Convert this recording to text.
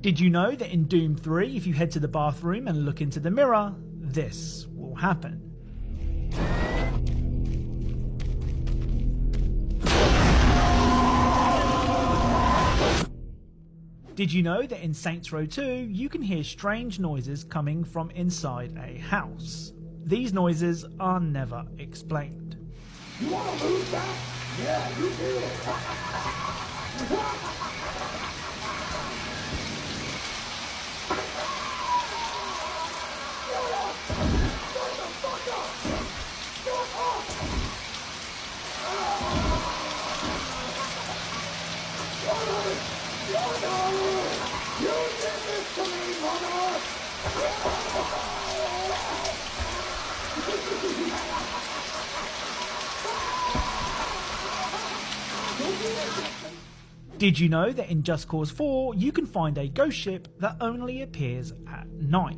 Did you know that in Doom 3, if you head to the bathroom and look into the mirror, this will happen? Did you know that in Saints Row 2, you can hear strange noises coming from inside a house? These noises are never explained. You want to lose that? Yeah, you do. Did you know that in Just Cause 4, you can find a ghost ship that only appears at night?